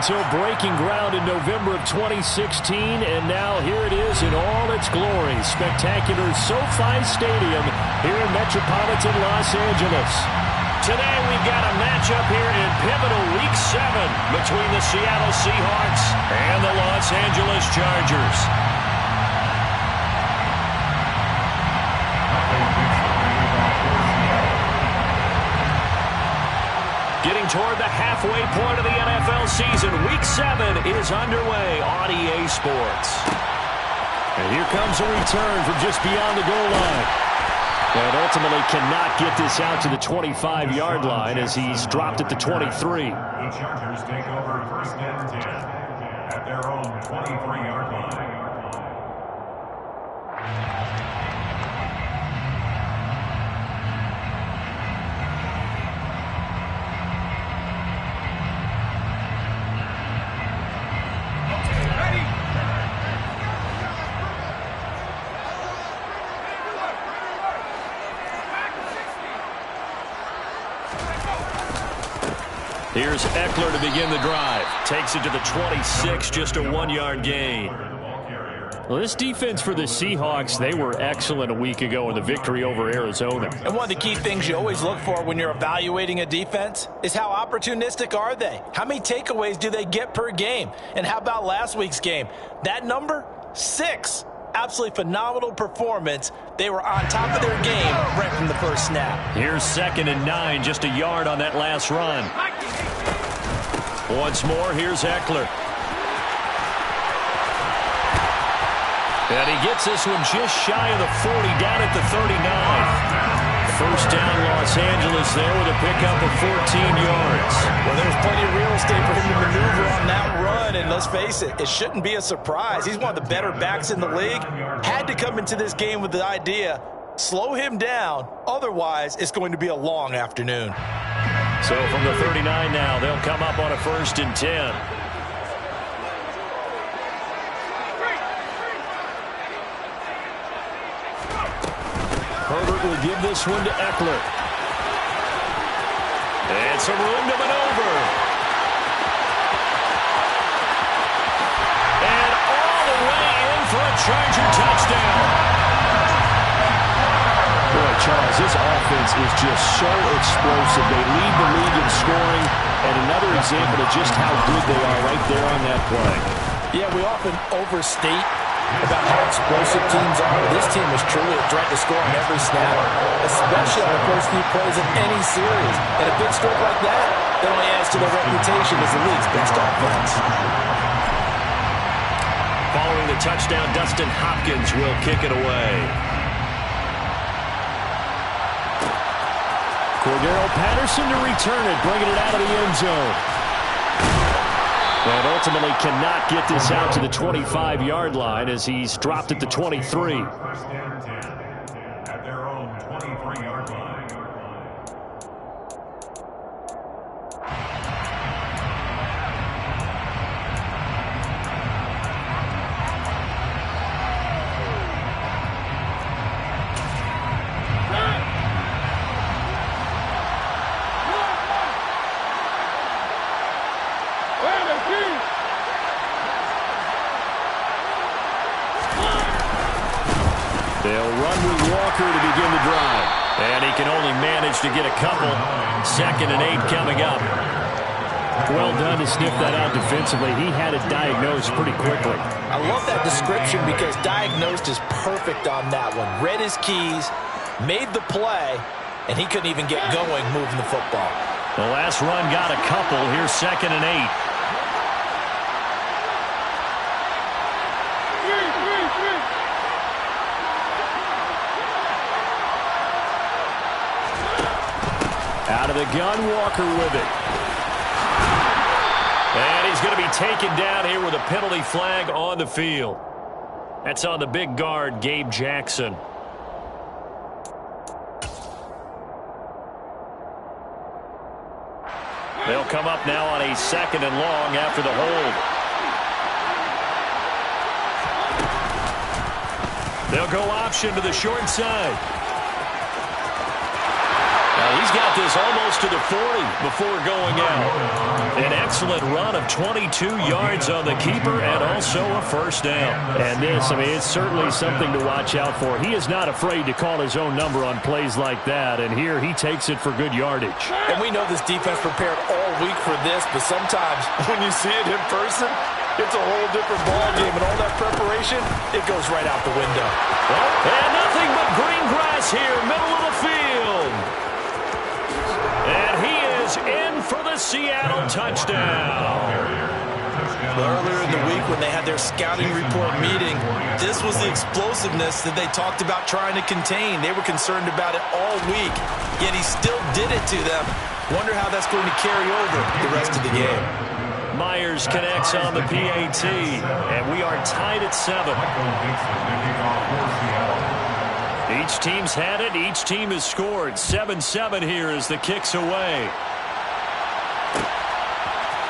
until breaking ground in November of 2016, and now here it is in all its glory. Spectacular SoFi Stadium here in metropolitan Los Angeles. Today we've got a matchup here in pivotal Week 7 between the Seattle Seahawks and the Los Angeles Chargers. Getting toward the halfway point of the NFL season, Week 7 is underway on EA Sports. And here comes a return from just beyond the goal line. And ultimately cannot get this out to the 25-yard line as he's dropped at the 23. The Chargers take over first and 10 at their own 23-yard line. Here's Eckler to begin the drive. Takes it to the 26, just a 1-yard gain. Well, this defense for the Seahawks, they were excellent a week ago in the victory over Arizona. And one of the key things you always look for when you're evaluating a defense is how opportunistic are they? How many takeaways do they get per game? And how about last week's game? That number, 6. Absolutely phenomenal performance. They were on top of their game right from the first snap. Here's 2nd and 9, just a yard on that last run. Once more, here's Eckler. And he gets this one just shy of the 40, down at the 39. First down, Los Angeles there with a pickup of 14 yards. Well, there's plenty of real estate for him to maneuver on that run, and let's face it, it shouldn't be a surprise. He's one of the better backs in the league. Had to come into this game with the idea, slow him down, otherwise it's going to be a long afternoon. So from the 39 now, they'll come up on a 1st and 10. Herbert will give this one to Eckler. And some room to maneuver. And all the way in for a Charger touchdown. Boy, Charles, this offense is just so explosive. They lead the league in scoring, and another example of just how good they are right there on that play. Yeah, we often overstate about how explosive teams are. This team is truly a threat to score on every snap, especially on the first few plays of any series. And a big stroke like that only adds to their reputation as the league's best offense. Following the touchdown, Dustin Hopkins will kick it away. Cordero Patterson to return it, bringing it out of the end zone. And ultimately cannot get this out to the 25-yard line as he's dropped at the 23. First and 10 at their own 23-yard line. They'll run with Walker to begin the drive. And he can only manage to get a couple. 2nd and 8 coming up. Well done to sniff that out defensively. He had it diagnosed pretty quickly. I love that description because diagnosed is perfect on that one. Read his keys, made the play, and he couldn't even get going moving the football. The last run got a couple. Here's 2nd and 8. Out of the gun, Walker with it. And he's going to be taken down here with a penalty flag on the field. That's on the big guard, Gabe Jackson. They'll come up now on a 2nd and long after the hold. They'll go option to the short side. Now He's got this almost to the 40 before going out. An excellent run of 22 yards on the keeper and also a first down. And this, I mean, it's certainly something to watch out for. He is not afraid to call his own number on plays like that, and here he takes it for good yardage. And we know this defense prepared all week for this, but sometimes when you see it in person, it's a whole different ballgame, and all that preparation, it goes right out the window. And nothing but green grass here, middle of the field. And he is in for the Seattle touchdown. Earlier in the week when they had their scouting report meeting, this was the explosiveness that they talked about trying to contain. They were concerned about it all week, yet he still did it to them. Wonder how that's going to carry over the rest of the game. Myers connects on the PAT, and we are tied at 7. Each team's had it. Each team has scored. 7-7 here as the kick's away.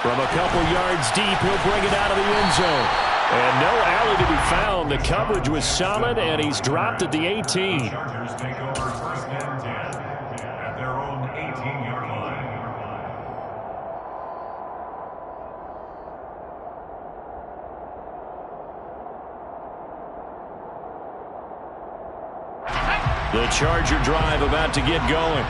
From a couple yards deep, he'll bring it out of the end zone. And no alley to be found. The coverage was solid, and he's dropped at the 18. Chargers take over first and 10 at their own 18-yard line. The Charger drive about to get going.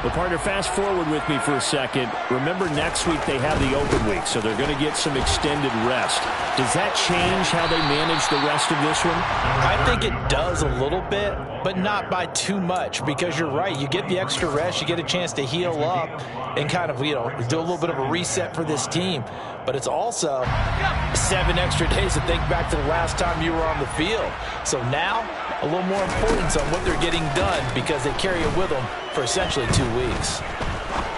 Well, partner, fast forward with me for a second. Remember, next week they have the open week, so they're going to get some extended rest. Does that change how they manage the rest of this one? I think it does a little bit, but not by too much, because you're right. You get the extra rest. You get a chance to heal up and kind of, do a little bit of a reset for this team. But it's also 7 extra days to think back to the last time you were on the field. So now, a little more importance on what they're getting done because they carry it with them for essentially 2 weeks.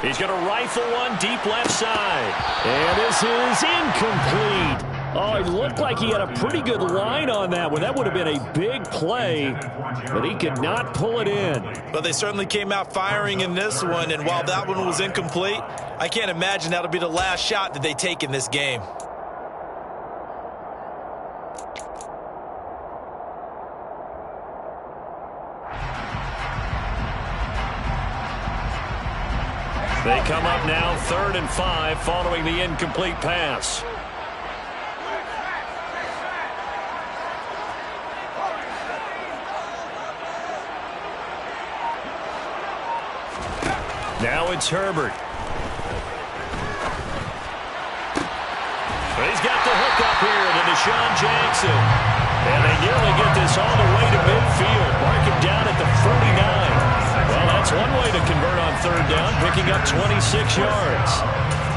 He's going to rifle one deep left side. And this is incomplete. Oh, it looked like he had a pretty good line on that one. That would have been a big play, but he could not pull it in. Well, they certainly came out firing in this one, and while that one was incomplete, I can't imagine that'll be the last shot that they take in this game. They come up now 3rd and 5 following the incomplete pass. Now it's Herbert. He's got the hook up here to Deshaun Jackson. And they nearly get this all the way to midfield. Mark him down at the 49. Well, that's one way to convert on 3rd down, picking up 26 yards.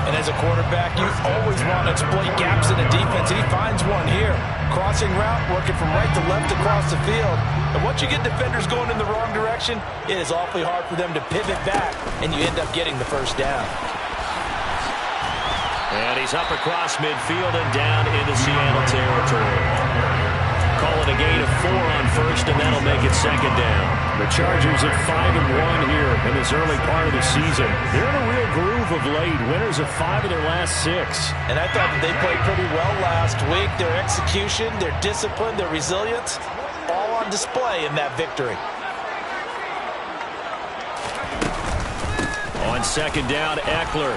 And as a quarterback, you always want to exploit gaps in the defense, and he finds one here. Crossing route, working from right to left across the field. And once you get defenders going in the wrong direction, it is awfully hard for them to pivot back, and you end up getting the first down. And he's up across midfield and down into Seattle territory. Call it a gain of 4 on 1st, and that'll make it 2nd down. The Chargers at 5-1 here in this early part of the season. They're in a real groove of late. Winners of 5 of their last 6. And I thought that they played pretty well last week. Their execution, their discipline, their resilience, all on display in that victory. On 2nd down, Eckler.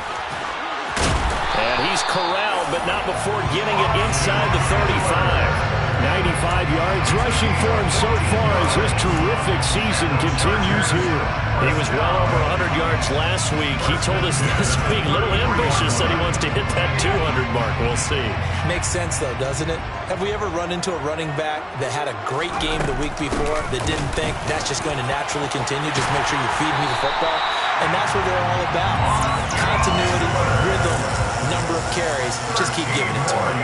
And he's corralled, but not before getting it inside the 35. 95 yards rushing for him so far as his terrific season continues here. He was well over 100 yards last week. He told us this week, a little ambitious, that he wants to hit that 200 mark. We'll see. Makes sense, though, doesn't it? Have we ever run into a running back that had a great game the week before that didn't think that's just going to naturally continue? Just make sure you feed me the football. And that's what they're all about. Continuity, rhythm, number of carries. Just keep giving it to him.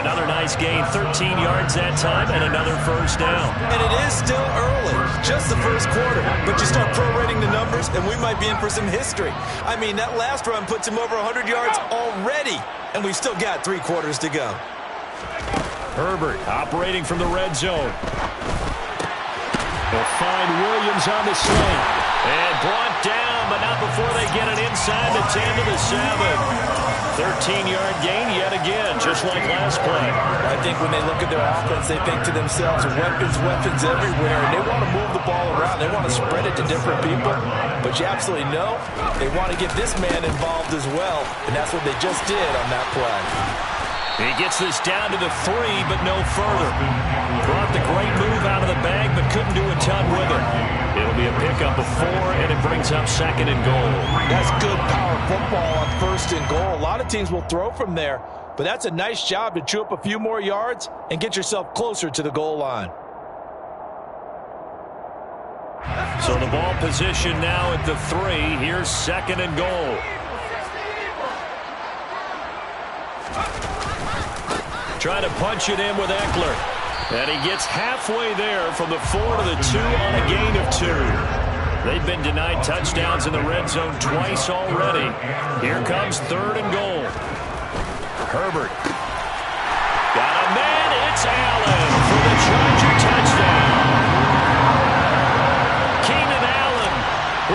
Another nice gain, 13 yards that time, and another first down. And it is still early, just the first quarter. But you start prorating the numbers, and we might be in for some history. I mean, that last run puts him over 100 yards already, and we've still got 3 quarters to go. Herbert operating from the red zone. They'll find Williams on the sling. And brought down, but not before they get it inside the 10 to the 7. 13-yard gain yet again. just like last play. I think when they look at their offense, they think to themselves, weapons, weapons everywhere, and they want to move the ball around. They want to spread it to different people, but you absolutely know they want to get this man involved as well, and that's what they just did on that play. He gets this down to the 3, but no further. Brought the great move out of the bag, but couldn't do a ton with it. It'll be a pickup of 4, and it brings up 2nd and goal. That's good power football on 1st and goal. A lot of teams will throw from there, but that's a nice job to chew up a few more yards and get yourself closer to the goal line. So the ball position now at the 3. Here's 2nd and goal. Trying to punch it in with Eckler. And he gets halfway there from the 4 to the 2 on a gain of 2. They've been denied touchdowns in the red zone twice already. Here comes 3rd and goal. Herbert. Got a man. It's Allen for the Charger touchdown. Keenan Allen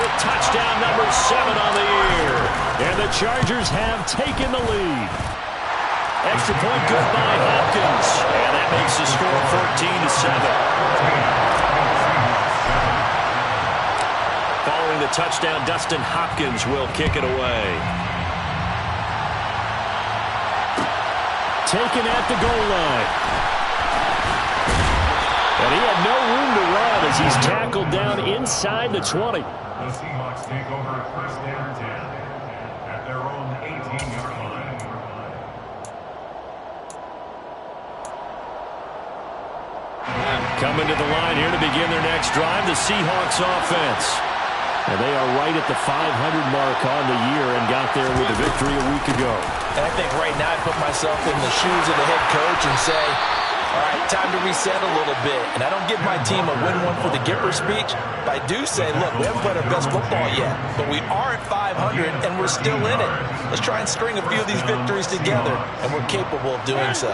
with touchdown number 7 on the year. And the Chargers have taken the lead. Extra point good by Hopkins. And that makes the score 14-7. Following the touchdown, Dustin Hopkins will kick it away. Taken at the goal line. And he had no room to run as he's tackled down inside the 20. The Seahawks take over 1st and 10 at their own 18-yard line. Coming to the line here to begin their next drive, the Seahawks offense. And they are right at the 500 mark on the year and got there with a victory a week ago. And I think right now I put myself in the shoes of the head coach and say, all right, time to reset a little bit. And I don't give my team a win one for the Gipper speech, but I do say, look, we haven't played our best football yet, but we are at 500 and we're still in it. Let's try and string a few of these victories together, and we're capable of doing so.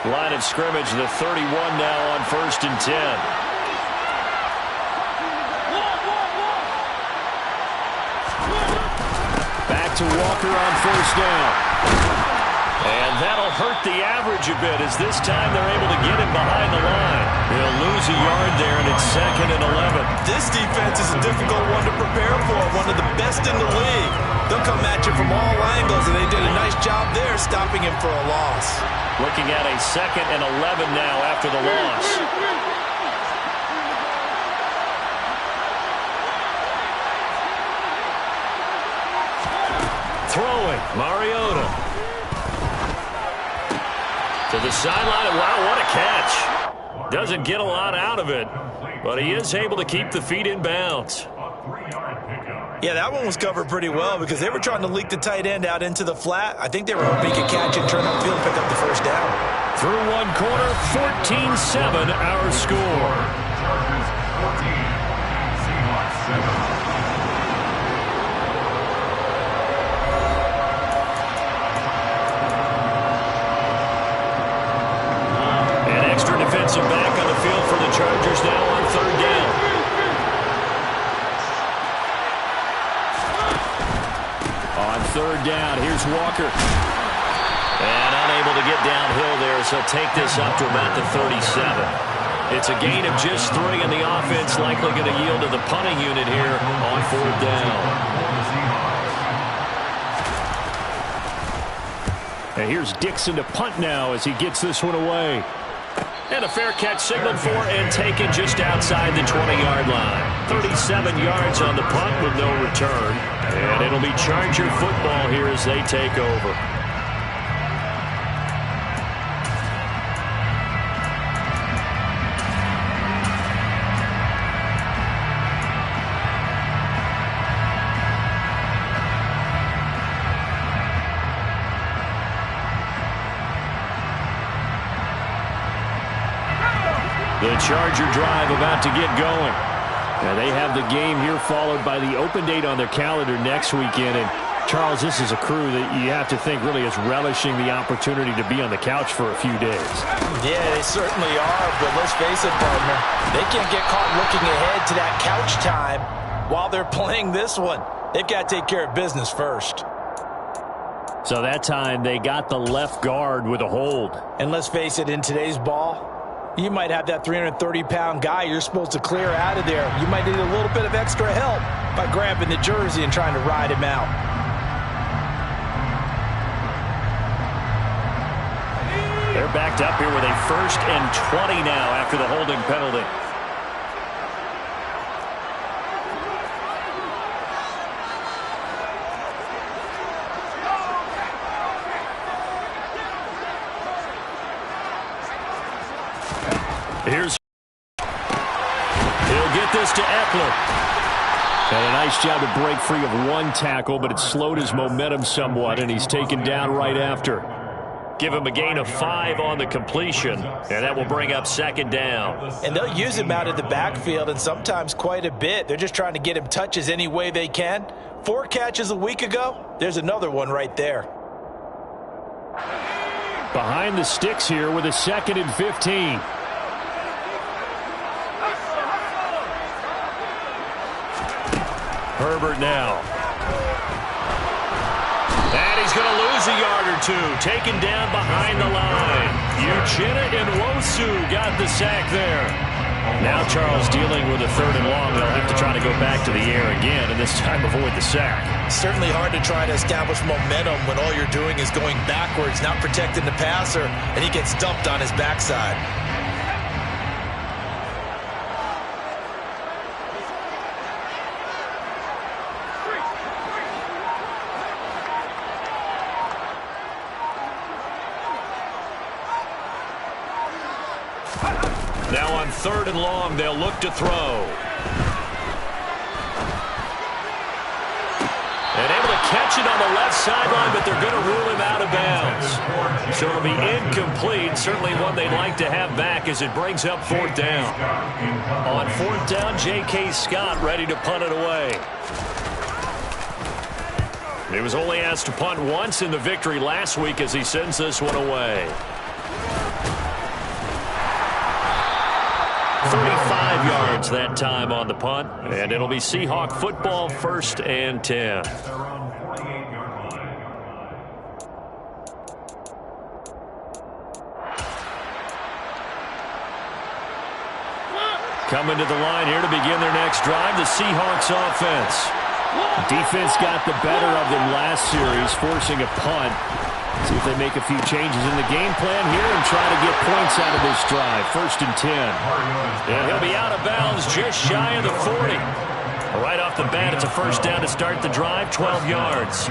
Line of scrimmage, the 31 now on 1st and 10. Back to Walker on 1st down. And that'll hurt the average a bit as this time they're able to get him behind the line. He'll lose a yard there, and it's 2nd and 11. This defense is a difficult one to prepare for, one of the best in the league. They'll come at you from all angles, and they did a nice job there stopping him for a loss. Looking at a 2nd and 11 now after the loss. Throwing, Mariota. To the sideline. Wow, what a catch. Doesn't get a lot out of it, but he is able to keep the feet in bounds. Yeah, that one was covered pretty well because they were trying to leak the tight end out into the flat. I think they were hoping he could catch and turn upfield and pick up the 1st down. Through one quarter, 14-7 our score. Chargers 14, Seahawks 7. Defensive back on the field for the Chargers now on 3rd down. On 3rd down, here's Walker. And unable to get downhill there, so take this up to about the 37. It's a gain of just 3, and the offense likely going to yield to the punting unit here on 4th down. And here's Dixon to punt now as he gets this one away. And a fair catch signaled for and taken just outside the 20-yard line. 37 yards on the punt with no return. And it'll be Charger football here as they take over. The Charger drive about to get going. And they have the game here followed by the open date on their calendar next weekend. And Charles, this is a crew that you have to think really is relishing the opportunity to be on the couch for a few days. Yeah, they certainly are, but let's face it, partner. They can't get caught looking ahead to that couch time while they're playing this one. They've got to take care of business first. So that time they got the left guard with a hold. And let's face it, in today's ball, you might have that 330-pound guy you're supposed to clear out of there. You might need a little bit of extra help by grabbing the jersey and trying to ride him out. They're backed up here with a 1st and 20 now after the holding penalty. He'll get this to Eckler. And a nice job to break free of one tackle, but it slowed his momentum somewhat, and he's taken down right after. Give him a gain of 5 on the completion, and that will bring up 2nd down. And they'll use him out of the backfield, and sometimes quite a bit. They're just trying to get him touches any way they can. 4 catches a week ago, there's another one right there. Behind the sticks here with a 2nd and 15. Herbert now. And he's going to lose a yard or 2. Taken down behind the line. Uchenna and Nwosu got the sack there. Now Charles dealing with a 3rd and long. They'll have to try to go back to the air again, and this time avoid the sack. Certainly hard to try to establish momentum when all you're doing is going backwards, not protecting the passer, and he gets dumped on his backside. Now on 3rd and long, they'll look to throw. And able to catch it on the left sideline, but they're going to rule him out of bounds. So it'll be incomplete. Certainly one they'd like to have back as it brings up 4th down. On 4th down, J.K. Scott ready to punt it away. He was only asked to punt once in the victory last week as he sends this one away. 35 yards that time on the punt, and it'll be Seahawk football, 1st and 10. Coming to the line here to begin their next drive, the Seahawks offense. Defense got the better of them last series, forcing a punt. See if they make a few changes in the game plan here and try to get points out of this drive. 1st and 10. And he'll be out of bounds just shy of the 40. Right off the bat, it's a 1st down to start the drive, 12 yards.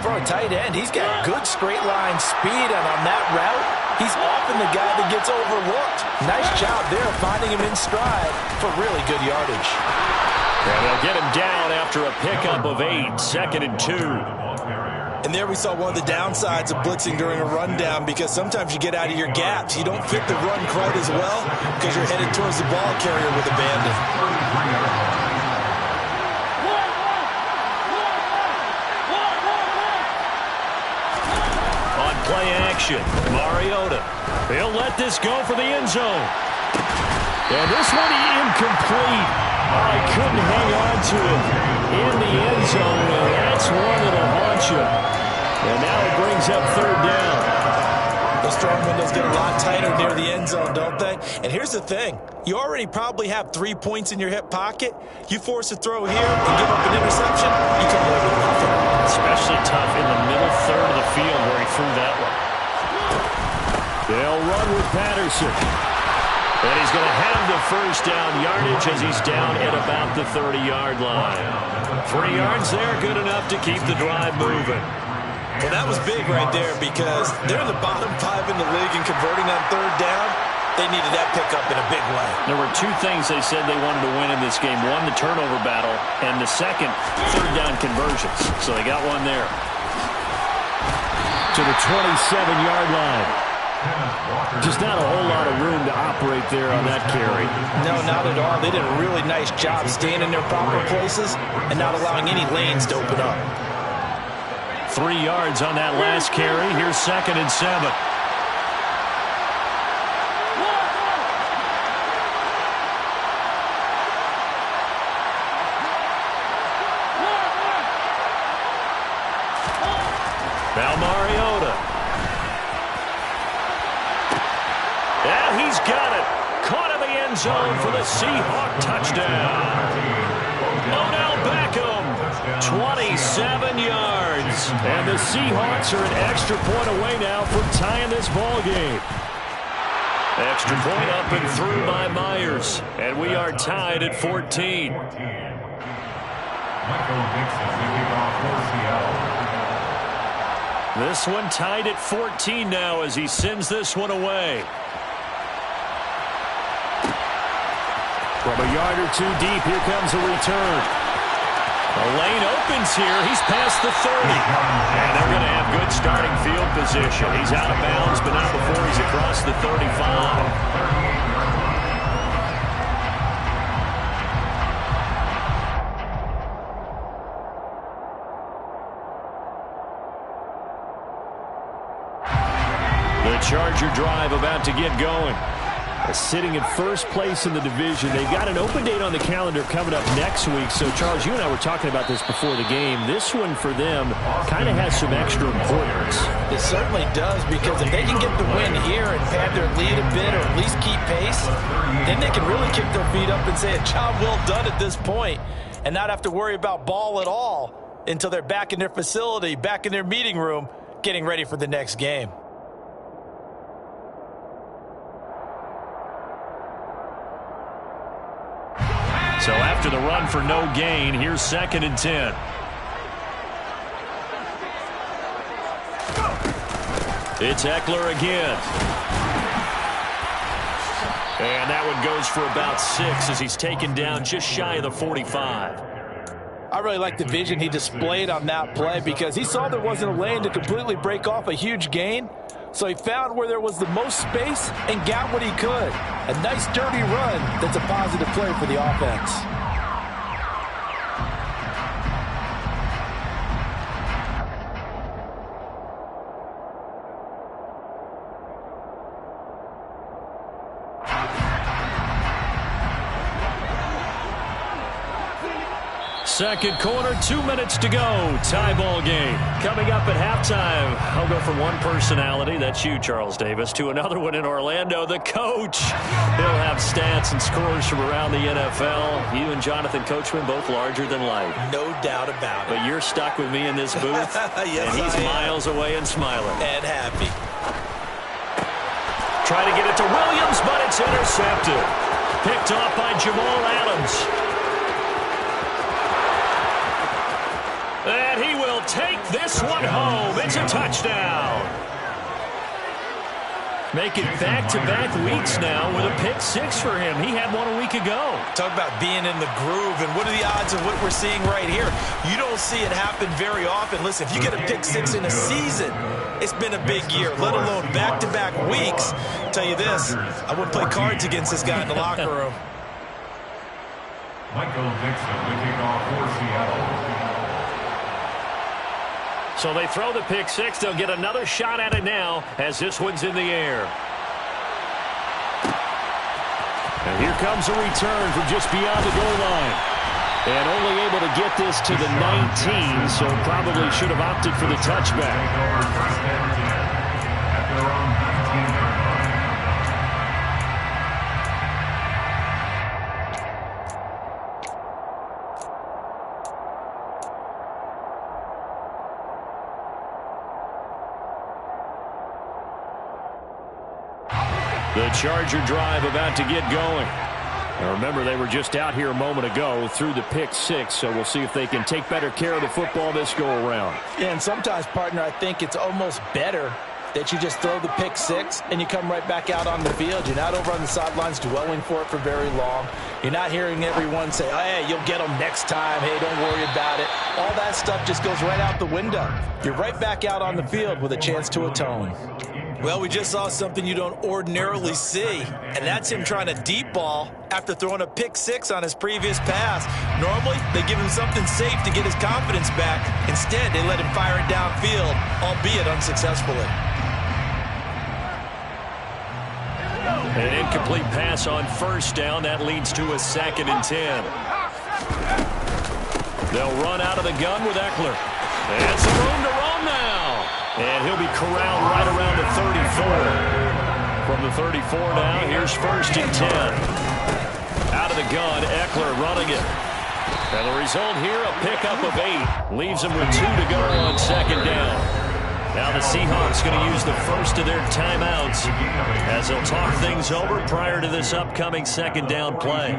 For a tight end, he's got good straight line speed, and on that route, he's often the guy that gets overlooked. Nice job there finding him in stride for really good yardage. And they'll get him down after a pickup of 8, 2nd and 2. And there we saw one of the downsides of blitzing during a rundown, because sometimes you get out of your gaps. You don't fit the run quite as well because you're headed towards the ball carrier with abandon. On play action, Mariota. He'll let this go for the end zone. And this one incomplete. I couldn't hang on to it in the end zone, and that's one that'll haunt you. And now it brings up 3rd down. Those throwing windows get a lot tighter near the end zone, don't they? And here's the thing. You already probably have 3 points in your hip pocket. You force a throw here and give up an interception, you come away with nothing. Especially tough in the middle 3rd of the field where he threw that one. They'll run with Patterson. And he's going to have the 1st down yardage as he's down at about the 30-yard line. 3 yards there, good enough to keep the drive moving. Well, that was big right there, because they're in the bottom 5 in the league and converting on 3rd down. They needed that pickup in a big way. There were 2 things they said they wanted to win in this game. One, the turnover battle, and the second, 3rd down conversions. So they got one there. To the 27-yard line. Just not a whole lot of room to operate there on that carry. No, not at all. They did a really nice job staying in their proper places and not allowing any lanes to open up. 3 yards on that last carry. Here's 2nd and 7. Balmar And he's got it. Caught in the end zone for the Seahawk touchdown. Odell Beckham, 27 yards. And the Seahawks are an extra point away now from tying this ball game. Extra point up and through by Myers. And we are tied at 14. This one tied at 14 now as he sends this one away. From a yard or two deep, here comes a return. The lane opens here. He's past the 30. And they're going to have good starting field position. He's out of bounds, but not before he's across the 35. The Charger drive about to get going. Sitting in first place in the division. They've got an open date on the calendar coming up next week. So, Charles, you and I were talking about this before the game. This one for them kind of has some extra importance. It certainly does, because if they can get the win here and pad their lead a bit or at least keep pace, then they can really kick their feet up and say a job well done at this point and not have to worry about ball at all until they're back in their facility, back in their meeting room, getting ready for the next game. So after the run for no gain, here's 2nd and 10. It's Eckler again. And that one goes for about 6 as he's taken down just shy of the 45. I really like the vision he displayed on that play because he saw there wasn't a lane to completely break off a huge gain. So he found where there was the most space and got what he could. A nice dirty run that's a positive play for the offense. Second quarter, 2 minutes to go. Tie ball game. Coming up at halftime, I'll go from one personality, that's you, Charles Davis, to another one in Orlando, the coach. He'll have stats and scores from around the NFL. You and Jonathan Coachman, both larger than life. No doubt about it. But you're stuck with me in this booth, yes, and he's miles away and smiling. And happy. Try to get it to Williams, but it's intercepted. Picked off by Jamal Adams. And he will take this one home. It's a touchdown. Making back-to-back weeks now with a pick 6 for him. He had one a week ago. Talk about being in the groove, and what are the odds of what we're seeing right here? You don't see it happen very often. Listen, if you get a pick 6 in a season, it's been a big year, let alone back-to-back weeks. I'll tell you this, I wouldn't play cards against this guy in the locker room. Michael Dixon, the kickoff for Seattle. So they throw the pick 6. They'll get another shot at it now as this one's in the air. And here comes a return from just beyond the goal line. And only able to get this to the 19, so probably should have opted for the touchback. The Charger drive about to get going. Now remember, they were just out here a moment ago through the pick 6, so we'll see if they can take better care of the football this go-around. Yeah, and sometimes, partner, I think it's almost better that you just throw the pick 6 and you come right back out on the field. You're not over on the sidelines dwelling for it for very long. You're not hearing everyone say, oh, hey, you'll get them next time. Hey, don't worry about it. All that stuff just goes right out the window. You're right back out on the field with a chance to atone. Well, we just saw something you don't ordinarily see, and that's him trying to deep ball after throwing a pick 6 on his previous pass. Normally, they give him something safe to get his confidence back. Instead, they let him fire it downfield, albeit unsuccessfully. An incomplete pass on first down. That leads to a 2nd and 10. They'll run out of the gun with Eckler. And some room to roam now. And he'll be corralled right around the 34. From From the 34 now, here's 1st and 10. Out of the gun, Eckler running it. And the result here, a pickup of 8. Leaves them with 2 to go on 2nd down. Now the Seahawks going to use the first of their timeouts as they'll talk things over prior to this upcoming 2nd down play.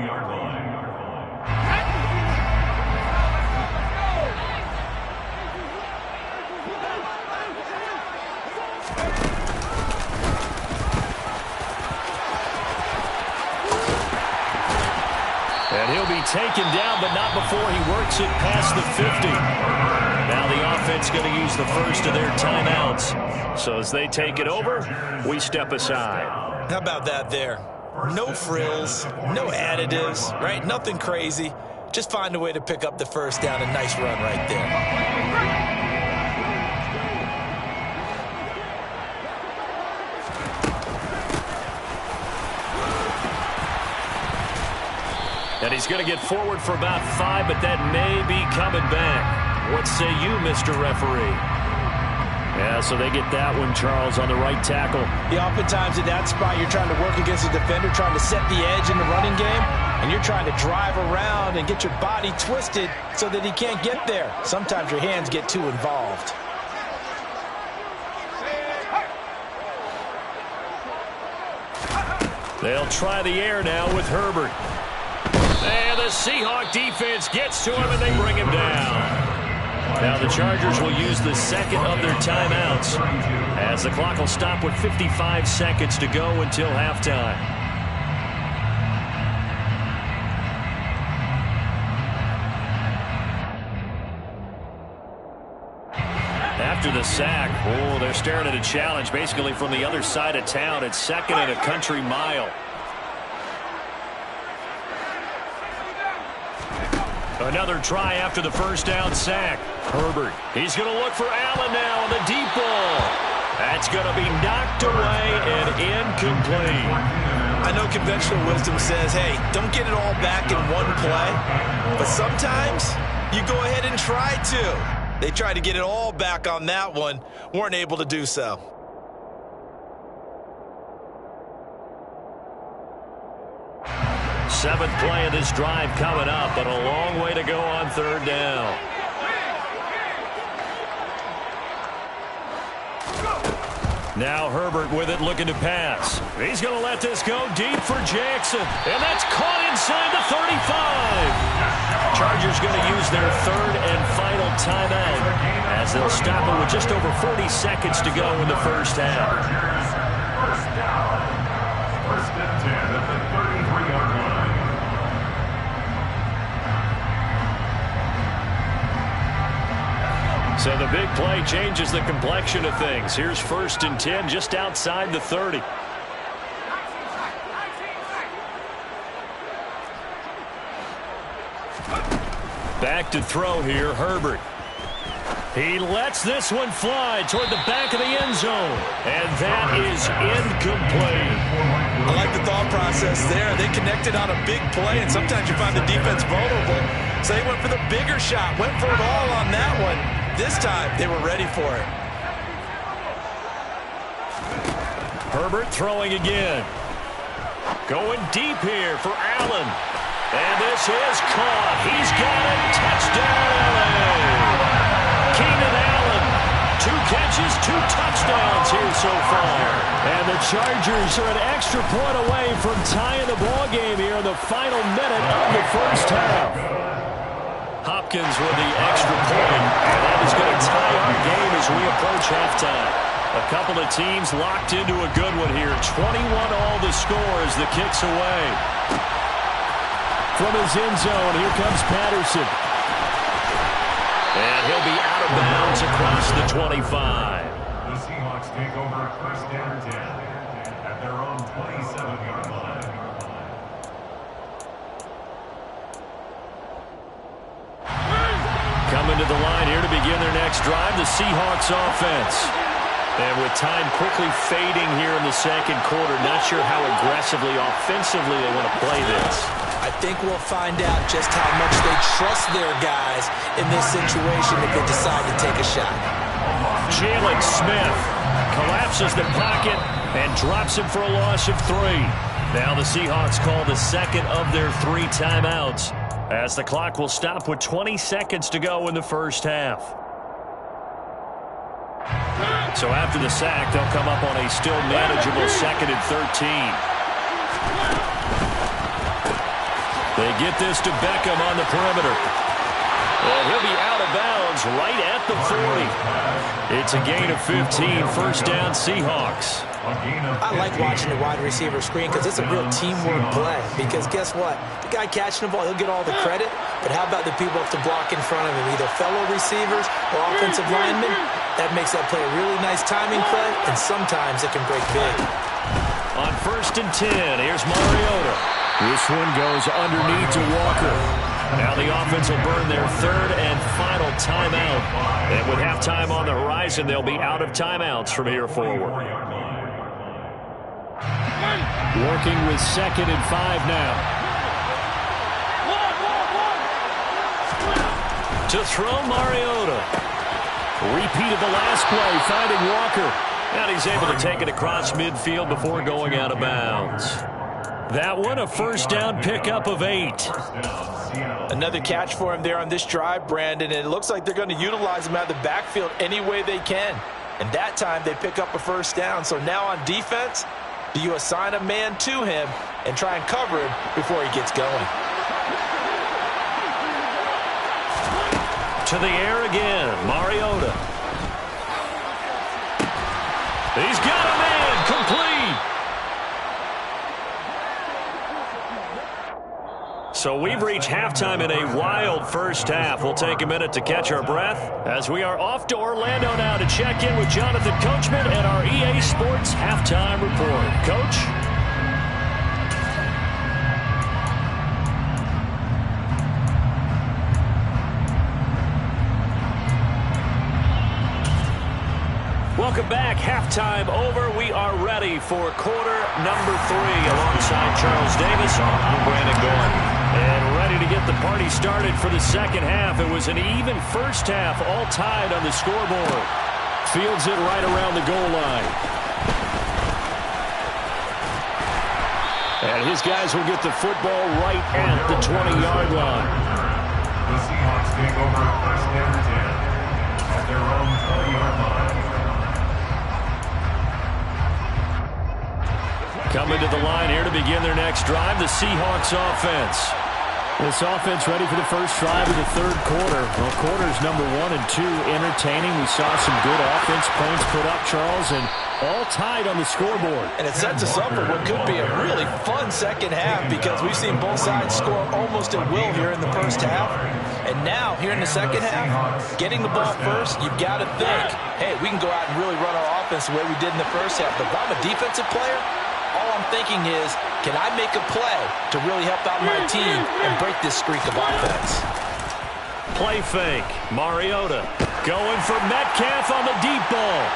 And he'll be taken down, but not before he works it past the 50. Now the offense going to use the first of their timeouts. So as they take it over, we step aside. How about that there? No frills, no additives, right? Nothing crazy. Just find a way to pick up the 1st down. A nice run right there. And he's going to get forward for about 5, but that may be coming back. What say you, Mr. Referee? Yeah, so they get that one, Charles, on the right tackle. Yeah, oftentimes at that spot, you're trying to work against a defender, trying to set the edge in the running game, and you're trying to drive around and get your body twisted so that he can't get there. Sometimes your hands get too involved. They'll try the air now with Herbert. And the Seahawk defense gets to him, and they bring him down. Now the Chargers will use the 2nd of their timeouts as the clock will stop with 55 seconds to go until halftime. After the sack, they're staring at a challenge basically from the other side of town. It's 2nd and a country mile. Another try after the 1st down sack. Herbert, he's going to look for Allen now on the deep ball. That's going to be knocked away and incomplete. I know conventional wisdom says, hey, don't get it all back in one play. But sometimes you go ahead and try to. They tried to get it all back on that one. Weren't able to do so. Seventh play of this drive coming up, but a long way to go on 3rd down. Now Herbert with it, looking to pass. He's going to let this go deep for Jackson, and that's caught inside the 35. Chargers going to use their 3rd and final timeout as they'll stop it with just over 40 seconds to go in the 1st half. First down. 1st and 10 at the 33-yard line. So the big play changes the complexion of things. Here's 1st and 10 just outside the 30. Back to throw here, Herbert. He lets this one fly toward the back of the end zone. And that is incomplete. I like the thought process there. They connected on a big play, and sometimes you find the defense vulnerable. So they went for the bigger shot, went for it all on that one. This time, they were ready for it. Herbert throwing again. Going deep here for Allen. And this is caught. He's got it. Touchdown, LA. Keenan Allen. 2 catches, 2 touchdowns here so far. And the Chargers are an extra point away from tying the ball game here in the final minute of the 1st half. Hopkins with the extra point, and that is going to tie our game as we approach halftime. A couple of teams locked into a good one here. 21 all the score as the kick's away. From his end zone, here comes Patterson. And he'll be out of bounds across the 25. The Seahawks take over 1st and 10 at their own 27-yard line. Coming to the line here to begin their next drive, the Seahawks offense. And with time quickly fading here in the 2nd quarter, not sure how aggressively, offensively they want to play this. I think we'll find out just how much they trust their guys in this situation if they decide to take a shot. Jalen Smith collapses the pocket and Drops him for a loss of 3. Now the Seahawks call the second of their 3 timeouts, as the clock will stop with 20 seconds to go in the first half. So after the sack, they'll come up on a still manageable 2nd and 13. They get this to Beckham on the perimeter. And he'll be out of bounds right at the 40. It's a gain of 15, first down Seahawks. I like watching the wide receiver screen because it's a real teamwork play. Because guess what? The guy catching the ball, he'll get all the credit. But how about the people have to block in front of him, either fellow receivers or offensive linemen? That makes that play a really nice timing play, and sometimes it can break big. On 1st and 10, here's Mariota. This one goes underneath to Walker. Now the offense will burn their 3rd and final timeout. And with halftime on the horizon, they'll be out of timeouts from here forward. Working with 2nd and 5 now. To throw Mariota. Repeat of the last play, finding Walker. And he's able to take it across midfield before going out of bounds. That one, a first down pickup of 8. Another catch for him there on this drive, Brandon. And it looks like they're going to utilize him out of the backfield any way they can. And that time they pick up a first down. So now on defense, do you assign a man to him and try and cover him before he gets going? To the air again, Mariota. He's got a man, complete. So we've reached halftime in a wild first half. We'll take a minute to catch our breath as we are off to Orlando now to check in with Jonathan Coachman and our EA Sports Halftime Report. Coach? Welcome back. Halftime over. We are ready for quarter number 3 alongside Charles Davis. I'm Brandon Gordon. And ready to get the party started for the second half. It was an even first half, all tied on the scoreboard. Fields it right around the goal line. And his guys will get the football right at the 20-yard line. The Seahawks take over first down 10 at their own 20-yard line. Coming to the line here to begin their next drive, the Seahawks offense. This offense ready for the first drive of the 3rd quarter. Well, quarters number 1 and 2 entertaining. We saw some good offense points put up, Charles, and all tied on the scoreboard. And it sets us up for what could be a really fun second half because we've seen both sides score almost at will here in the first half. And now, here in the second half, getting the ball first, you've got to think, hey, we can go out and really run our offense the way we did in the first half. But if I'm a defensive player, all I'm thinking is, can I make a play to really help out my team and break this streak of offense? Play fake. Mariota going for Metcalf on the deep ball.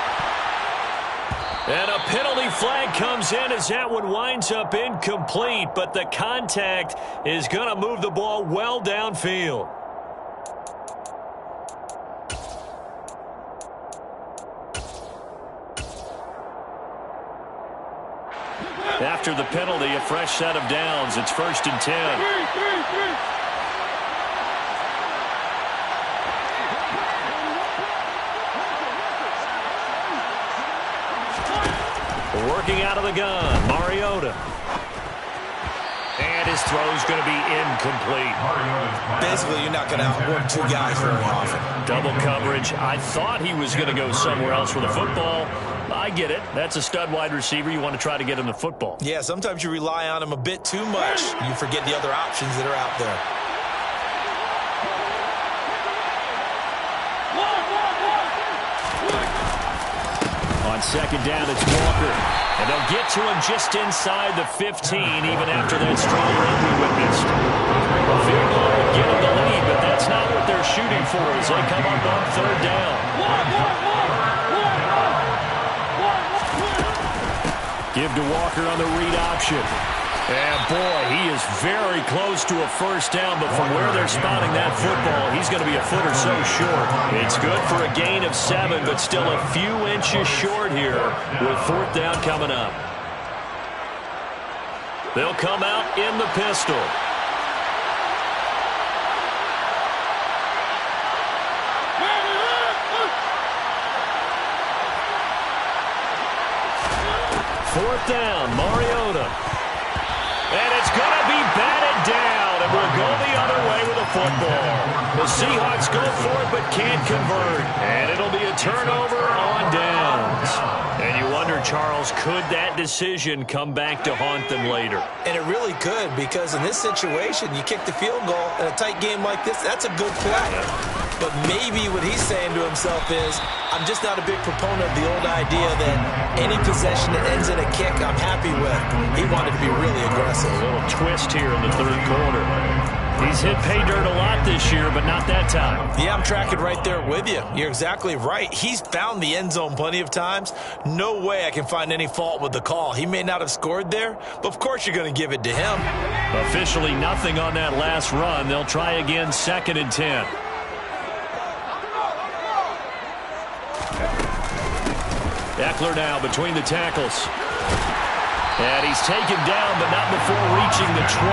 And a penalty flag comes in as that one winds up incomplete, but the contact is going to move the ball well downfield. After the penalty, a fresh set of downs. It's 1st and 10. Working out of the gun, Mariota. And his throw's going to be incomplete. Basically, you're not going to outwork 2 guys very often. Double coverage. I thought he was going to go somewhere else with the football. I get it. That's a stud wide receiver. You want to try to get him the football. Yeah, sometimes you rely on him a bit too much. You forget the other options that are out there. On 2nd down, it's Walker. And they'll get to him just inside the 15, even after that strong run we witnessed. A field goal would give them the lead, but that's not what they're shooting for as they come up on 3rd down. Give to Walker on the read option. And, boy, he is very close to a first down, but from where they're spotting that football, he's going to be a foot or so short. It's good for a gain of 7, but still a few inches short here with 4th down coming up. They'll come out in the pistol. Fourth down, Mariota. And it's going to be batted down, and we'll go the other way with a football. The Seahawks go for it but can't convert, and it'll be a turnover on downs. And you wonder, Charles, could that decision come back to haunt them later? And it really could, because in this situation, you kick the field goal in a tight game like this, that's a good play. But maybe what he's saying to himself is, I'm just not a big proponent of the old idea that any possession that ends in a kick I'm happy with. He wanted to be really aggressive. A little twist here in the third quarter. He's hit pay dirt a lot this year, but not that time. Yeah, I'm tracking right there with you. You're exactly right. He's found the end zone plenty of times. No way I can find any fault with the call. He may not have scored there, but of course you're going to give it to him. Officially nothing on that last run. They'll try again, 2nd and 10. Eckler now between the tackles. And he's taken down, but not before reaching the 20.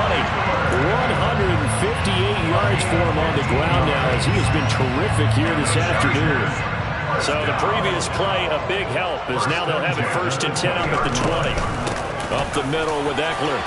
158 yards for him on the ground now, as he has been terrific here this afternoon. So the previous play, a big help, as now they'll have it 1st and 10 up at the 20. Up the middle with Eckler.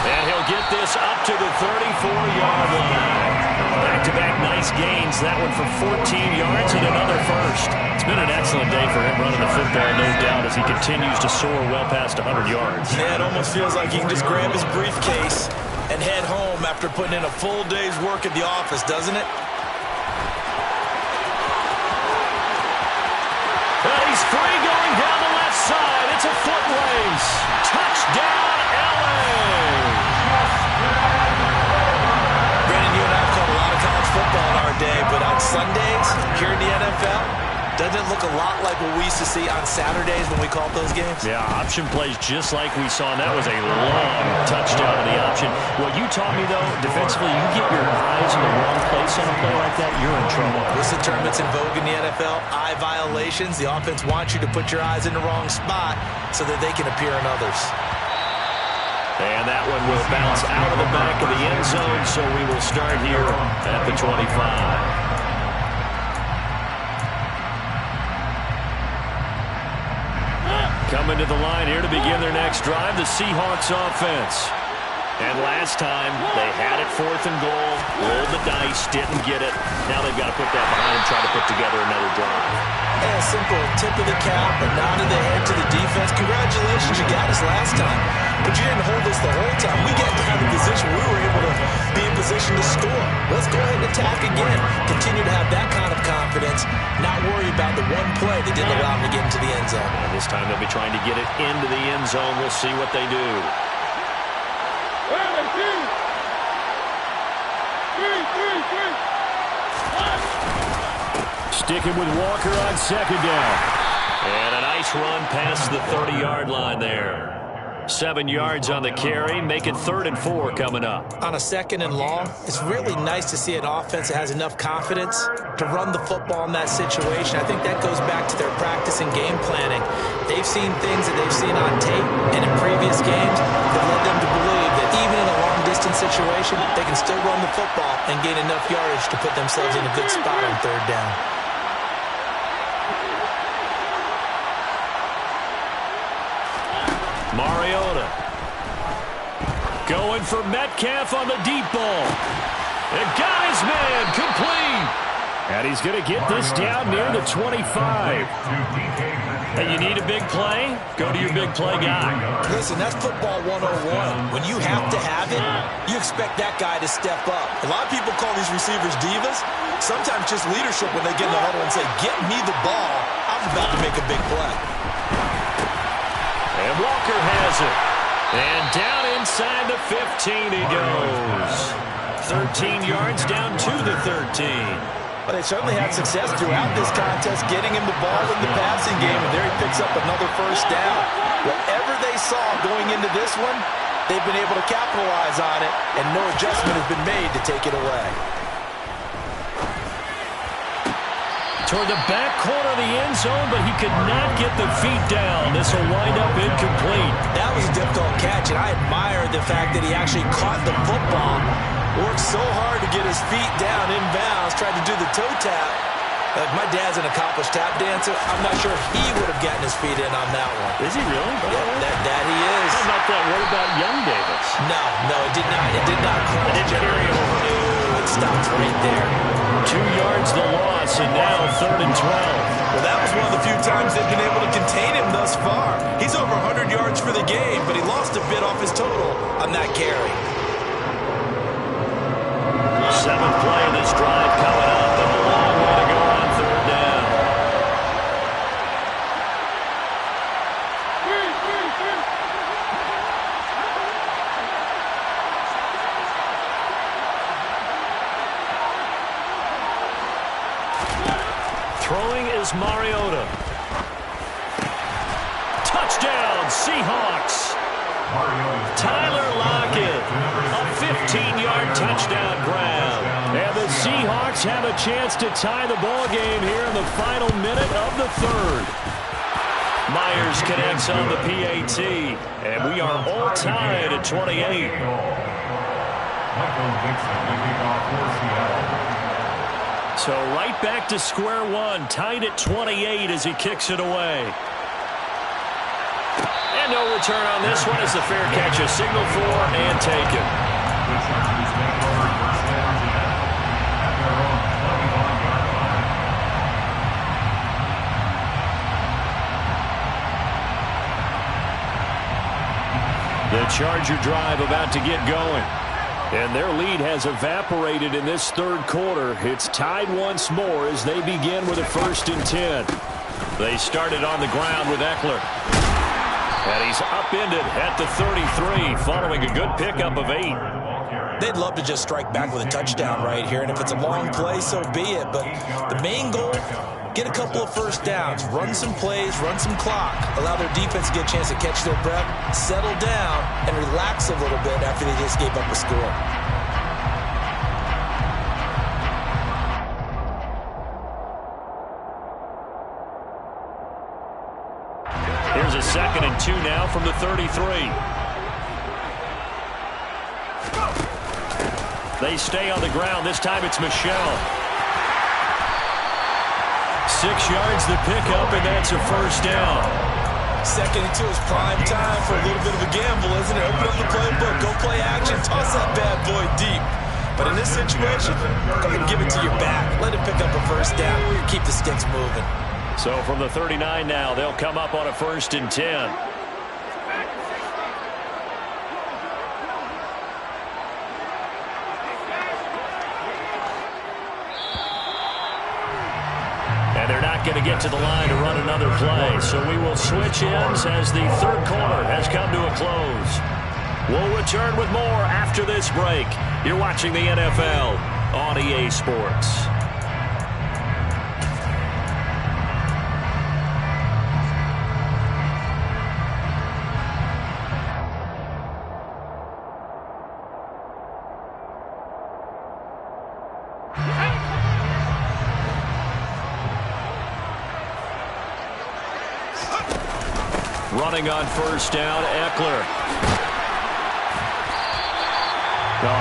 And he'll get this up to the 34-yard line. Back-to-back nice gains. That one for 14 yards and another first. It's been an excellent day for him running the football, no doubt, as he continues to soar well past 100 yards. Yeah, it almost feels like he can just grab his briefcase and head home after putting in a full day's work at the office, doesn't it? Well, he's free going down the left side. It's a foot race. Touchdown, L.A. Football in our day, but on Sundays here in the NFL, doesn't it look a lot like what we used to see on Saturdays when we called those games? Yeah, option plays just like we saw, and that was a long touchdown of the option. What you taught me, though, defensively, you get your eyes in the wrong place on a play like that, you're in trouble. What's the term that's in vogue in the NFL? Eye violations. The offense wants you to put your eyes in the wrong spot so that they can appear in others. And that one will bounce out of the back of the end zone, so we will start here at the 25. Coming to the line here to begin their next drive, the Seahawks offense. And last time, they had it 4th and goal, rolled the dice, didn't get it. Now they've got to put that behind and try to put together another drive. Yeah, simple tip of the cap, a nod of the head to the defense. Congratulations, you got us last time. But you didn't hold us the whole time. We got down in position. We were able to be in position to score. Let's go ahead and attack again. Continue to have that kind of confidence. Not worry about the one play that didn't allow them to get into the end zone. And this time they'll be trying to get it into the end zone. We'll see what they do. Sticking with Walker on 2nd down. And a nice run past the 30-yard line there. 7 yards on the carry, make it 3rd and 4 coming up. On a 2nd and long, it's really nice to see an offense that has enough confidence to run the football in that situation. I think that goes back to their practice and game planning. They've seen things that they've seen on tape and in previous games that led them to believe that even in a long-distance situation, they can still run the football and gain enough yardage to put themselves in a good spot on 3rd down. Mariota going for Metcalf on the deep ball. And got his man complete. And he's going to get this down near the 25. And you need a big play? Go to your big play guy. Listen, that's football 101. When you have to have it, you expect that guy to step up. A lot of people call these receivers divas. Sometimes just leadership when they get in the huddle and say, get me the ball. I'm about to make a big play. And Walker has it. And down inside the 15 he goes. 13 yards down to the 13. Well, they certainly had success throughout this contest, getting him the ball in the passing game, and there he picks up another 1st down. Whatever they saw going into this one, they've been able to capitalize on it, and no adjustment has been made to take it away. Toward the back corner of the end zone, but he could not get the feet down. This will wind up incomplete. That was a difficult catch, and I admire the fact that he actually caught the football, worked so hard to get his feet down inbounds, tried to do the toe tap. Like, my dad's an accomplished tap dancer. I'm not sure if he would have gotten his feet in on that one. Is he really? Yeah, that he is. How about that? What about young Davis? No, it did not. It did not cross. It didn't carry over. No, it stopped right there. 2 yards the loss, and now 3rd and 12. Well, that was one of the few times they've been able to contain him thus far. He's over 100 yards for the game, but he lost a bit off his total on that carry. 7th play of this drive coming up, and a long way to go on 3rd down. Throwing is Mariota. Touchdown, Seahawks. Tyler Lockett, a 15-yard touchdown grab. And the Seahawks have a chance to tie the ball game here in the final minute of the 3rd. Myers connects on the PAT, and we are all tied at 28. So right back to square one, tied at 28 as he kicks it away. And no return on this one as the fair catch is signaled for and taken. The Charger drive about to get going. And their lead has evaporated in this 3rd quarter. It's tied once more as they begin with a 1st and 10. They started on the ground with Eckler. And he's upended at the 33 following a good pickup of 8. They'd love to just strike back with a touchdown right here, and if it's a long play, so be it. But the main goal, get a couple of 1st downs, run some plays, run some clock, allow their defense to get a chance to catch their breath, settle down, and relax a little bit after they just gave up a score. Here's a 2nd and 2 now from the 33. They stay on the ground. This time it's Michelle. 6 yards the pickup, and that's a 1st down. 2nd and 2 is prime time for a little bit of a gamble, isn't it? Open up the playbook, go play action, toss that bad boy deep. But in this situation, go ahead and give it to your back. Let him pick up a 1st down. Keep the sticks moving. So from the 39 now, they'll come up on a 1st and 10. And they're not going to get to the line to run another play. So we will switch ends as the 3rd quarter has come to a close. We'll return with more after this break. You're watching the NFL on EA Sports. Running on 1st down, Eckler. 190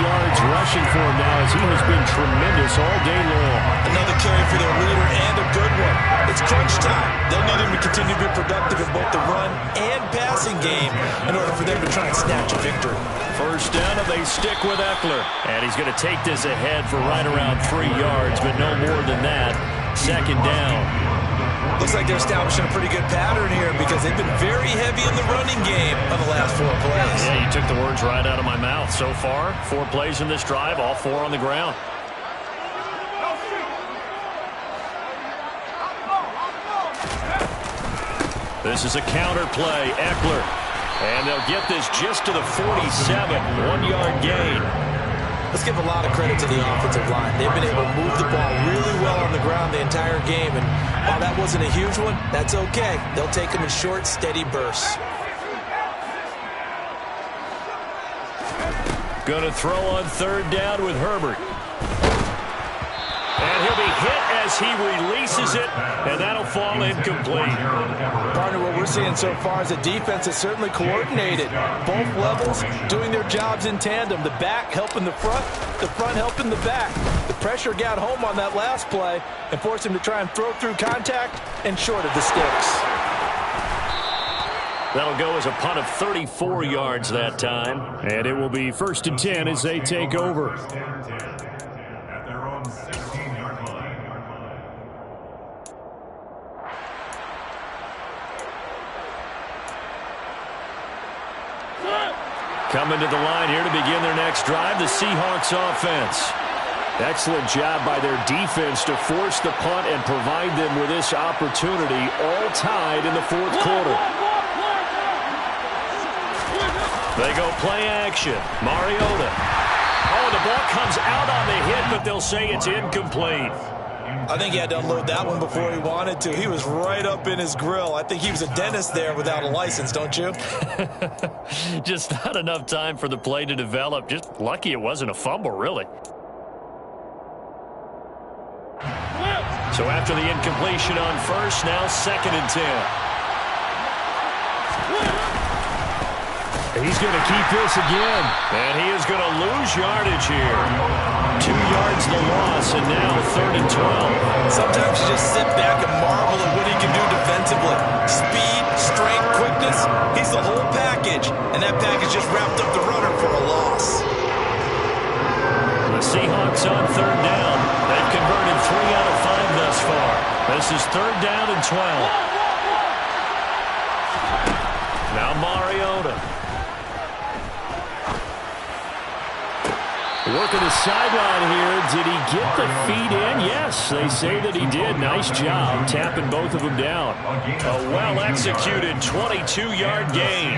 yards rushing for him now as he has been tremendous all day long. Another carry for their leader and a good one. It's crunch time. They'll need him to continue to be productive in both the run and passing game in order for them to try and snatch a victory. 1st down, and they stick with Eckler. And he's going to take this ahead for right around 3 yards, but no more than that. 2nd down. Looks like they're establishing a pretty good pattern here because they've been very heavy in the running game on the last 4 plays. Yeah, you took the words right out of my mouth. So far, 4 plays in this drive, all 4 on the ground. This is a counter play, Eckler. And they'll get this just to the 47, 1-yard gain. Let's give a lot of credit to the offensive line. They've been able to move the ball really well on the ground the entire game. And while that wasn't a huge one, that's okay. They'll take them in short, steady bursts. Going to throw on 3rd down with Herbert. And he'll be hit as he releases it, and that'll fall incomplete. Partner, what we're seeing so far is the defense is certainly coordinated. Both levels doing their jobs in tandem. The back helping the front helping the back. The pressure got home on that last play and forced him to try and throw through contact and short of the sticks. That'll go as a punt of 34 yards that time. And it will be 1st and 10 as they take over. Coming to the line here to begin their next drive, the Seahawks offense. Excellent job by their defense to force the punt and provide them with this opportunity, all tied in the 4th quarter. They go play action. Mariota. Oh, the ball comes out on the hit, but they'll say it's incomplete. I think he had to unload that one before he wanted to. He was right up in his grill. I think he was a dentist there without a license, don't you? Just not enough time for the play to develop. Just lucky it wasn't a fumble, really. So after the incompletion on first, now 2nd and 10. He's going to keep this again. And he is going to lose yardage here. 2 yards the loss, and now 3rd and 12. Sometimes you just sit back and marvel at what he can do defensively. Speed, strength, quickness. He's the whole package. And that package just wrapped up the runner for a loss. The Seahawks on 3rd down. They've converted 3 out of 5 thus far. This is 3rd down and 12. Now Mariota. Working the sideline here. Did he get the feet in? Yes, they say that he did. Nice job tapping both of them down. A well-executed 22-yard gain.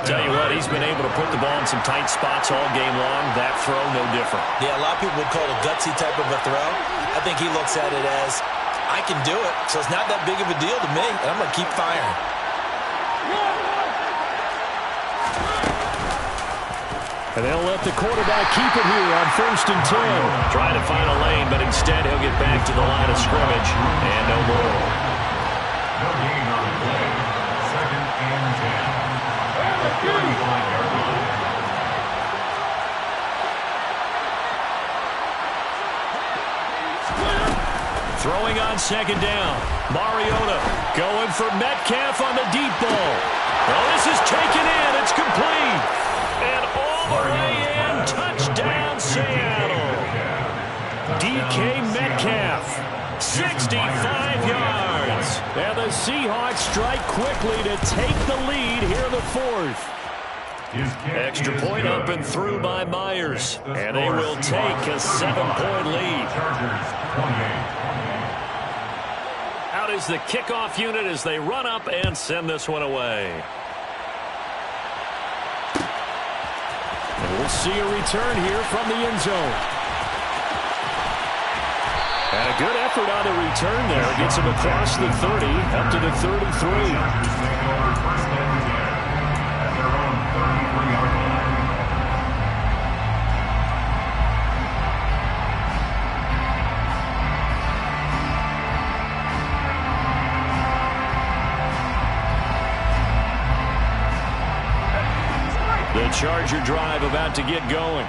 Tell you what, he's been able to put the ball in some tight spots all game long. That throw, no different. Yeah, a lot of people would call it a gutsy type of a throw. I think he looks at it as, I can do it, so it's not that big of a deal to me, and I'm going to keep firing. And they'll let the quarterback keep it here on 1st and 10. Trying to find a lane, but instead he'll get back to the line of scrimmage. And no more. No gain on the play. 2nd and 10. At the 35-yard line. Throwing on 2nd down. Mariota going for Metcalf on the deep ball. Well, this is taken in. It's complete. And all the way in. Touchdown, Seattle. DK Metcalf. 65 yards. And the Seahawks strike quickly to take the lead here in the 4th. Extra point up and through by Myers. And they will take a 7-point lead. Out is the kickoff unit as they run up and send this one away. And we'll see a return here from the end zone. And a good effort on the return there. Gets him across the 30, up to the 33. The Charger drive about to get going.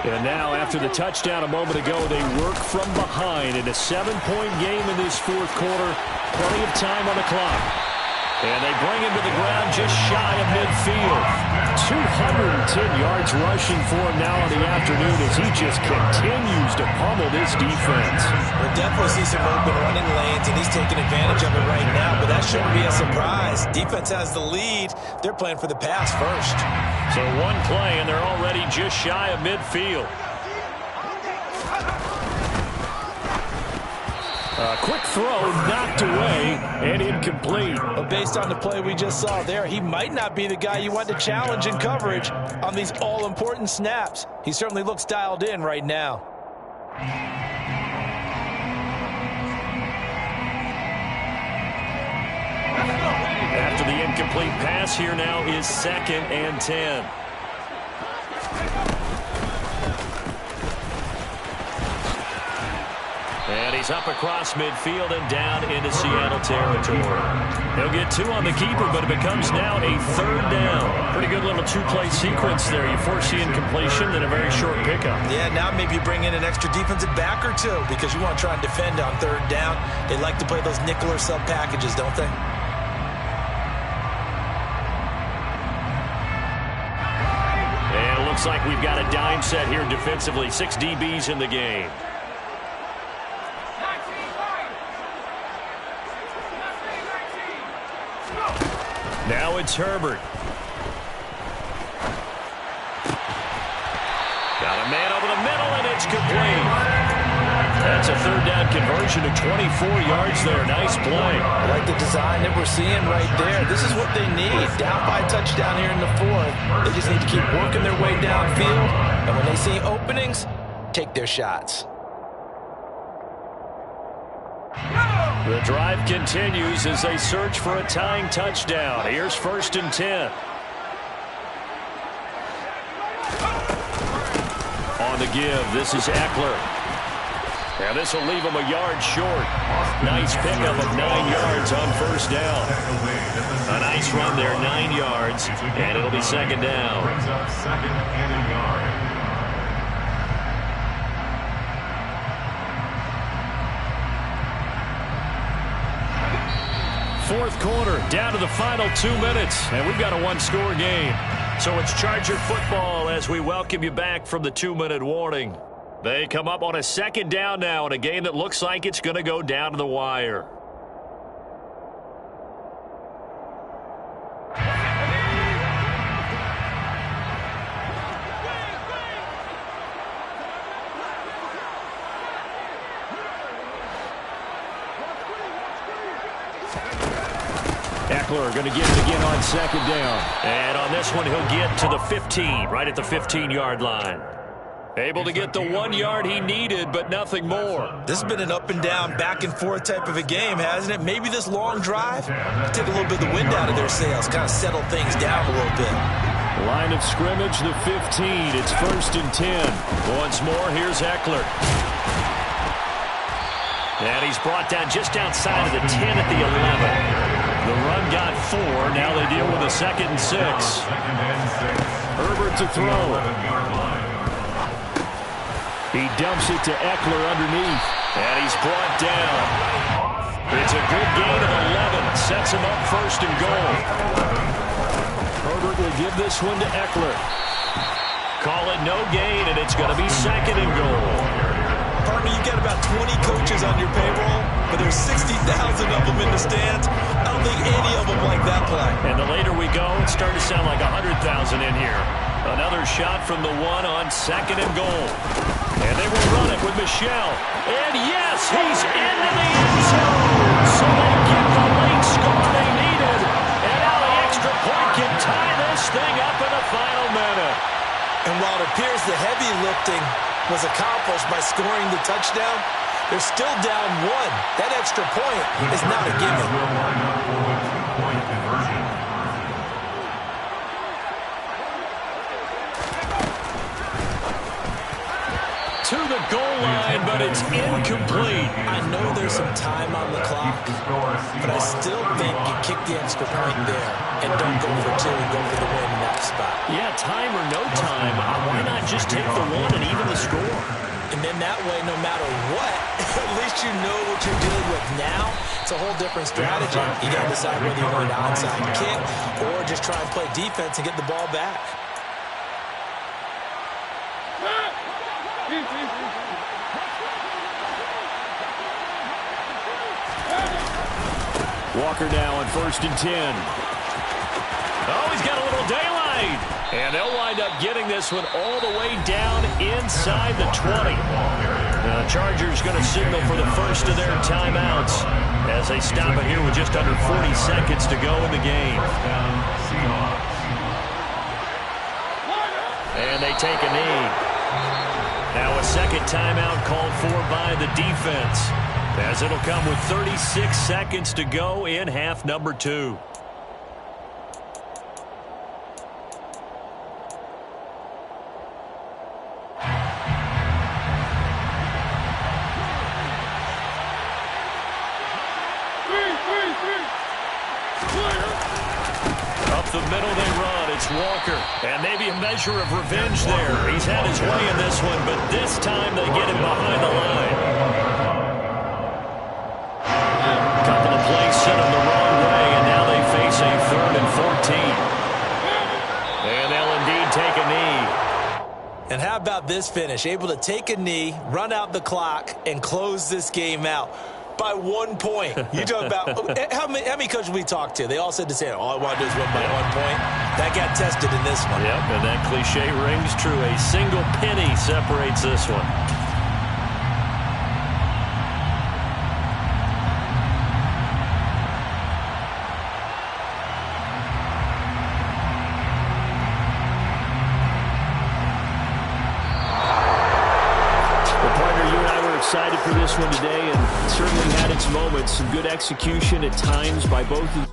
And now, after the touchdown a moment ago, they work from behind in a 7-point game in this 4th quarter. Plenty of time on the clock. And they bring him to the ground just shy of midfield. 210 yards rushing for him now in the afternoon as he just continues to pummel this defense. We'll definitely see some open running lanes, and he's taking advantage of it right now, but that shouldn't be a surprise. Defense has the lead. They're playing for the pass first. So one play, and they're already just shy of midfield. A quick throw knocked away and incomplete. But based on the play we just saw there, he might not be the guy you want to challenge in coverage on these all-important snaps. He certainly looks dialed in right now. After the incomplete pass, here now is 2nd and 10. And he's up across midfield and down into Seattle territory. He'll get 2 on the keeper, but it becomes now a 3rd down. Pretty good little 2-play sequence there. You force the incompletion, then a very short pickup. Yeah, now maybe you bring in an extra defensive back or 2 because you want to try and defend on 3rd down. They like to play those nickel or sub packages, don't they? And it looks like we've got a dime set here defensively. 6 DBs in the game. Now it's Herbert. Got a man over the middle, and it's complete. That's a 3rd down conversion to 24 yards there. Nice play. I like the design that we're seeing right there. This is what they need. Down by a touchdown here in the 4th. They just need to keep working their way downfield. And when they see openings, take their shots. The drive continues as they search for a tying touchdown. Here's 1st and 10. On the give, this is Eckler. And this will leave him a yard short. Nice pickup of 9 yards on 1st down. A nice run there, 9 yards, and it'll be 2nd down. Brings up 2nd and a yard. 4th quarter, down to the final 2 minutes, and we've got a 1-score game. So it's Charger football as we welcome you back from the 2-minute warning. They come up on a 2nd down now in a game that looks like it's going to go down to the wire. Eckler going to get it again on 2nd down. And on this one, he'll get to the 15, right at the 15-yard line. Able to get the 1 yard he needed, but nothing more. This has been an up-and-down, back-and-forth type of a game, hasn't it? Maybe this long drive take a little bit of the wind out of their sails, kind of settle things down a little bit. Line of scrimmage, the 15. It's 1st and 10. Once more, here's Eckler. And he's brought down just outside of the 10 at the 11. The run got 4. Now they deal with a 2nd and 6. Herbert to throw. He dumps it to Eckler underneath. And he's brought down. It's a good gain of 11. Sets him up 1st and goal. Herbert will give this one to Eckler. Call it no gain, and it's going to be 2nd and goal. Partner, you've got about 20 coaches on your payroll, but there's 60,000 of them in the stands. I don't think any of them like that play. And the later we go, it's starting to sound like 100,000 in here. Another shot from the 1 on 2nd and goal. And they will run it with Michel. And yes, he's into the end zone. So they get the late score they needed. And now the extra point can tie this thing up in the final minute. And while it appears the heavy lifting was accomplished by scoring the touchdown, they're still down 1. That extra point is not a gimme. To the goal line, but it's incomplete. I know there's some time on the clock, but I still think you kick the extra point there and don't go for 2 and go for the win in that spot. Yeah, time or no time, why not just take the 1 and even the score? And then that way, no matter what, at least you know what you're dealing with now. It's a whole different strategy. You got to decide whether you want an onside kick or just try and play defense and get the ball back. Walker now on 1st and 10. Oh, he's got a little daylight. And they'll wind up getting this one all the way down inside the 20. The Chargers going to signal for the first of their timeouts as they stop it here with just under 40 seconds to go in the game. And they take a knee. Now a second timeout called for by the defense, as it'll come with 36 seconds to go in half number 2. Up the middle they run. It's Walker. And maybe a measure of revenge there. He's had his way in this one, but this time they get him behind the line. Couple of plays sent him the wrong way, and now they face a 3rd and 14. And they'll indeed take a knee. And how about this finish? Able to take a knee, run out the clock, and close this game out by 1 point. You talk about how many coaches we talked to? They all said the same. All I want to do is win by 1 point. That got tested in this one. Yep, and that cliche rings true. A single penny separates this one. Excited for this one today, and certainly had its moments. Some good execution at times by both of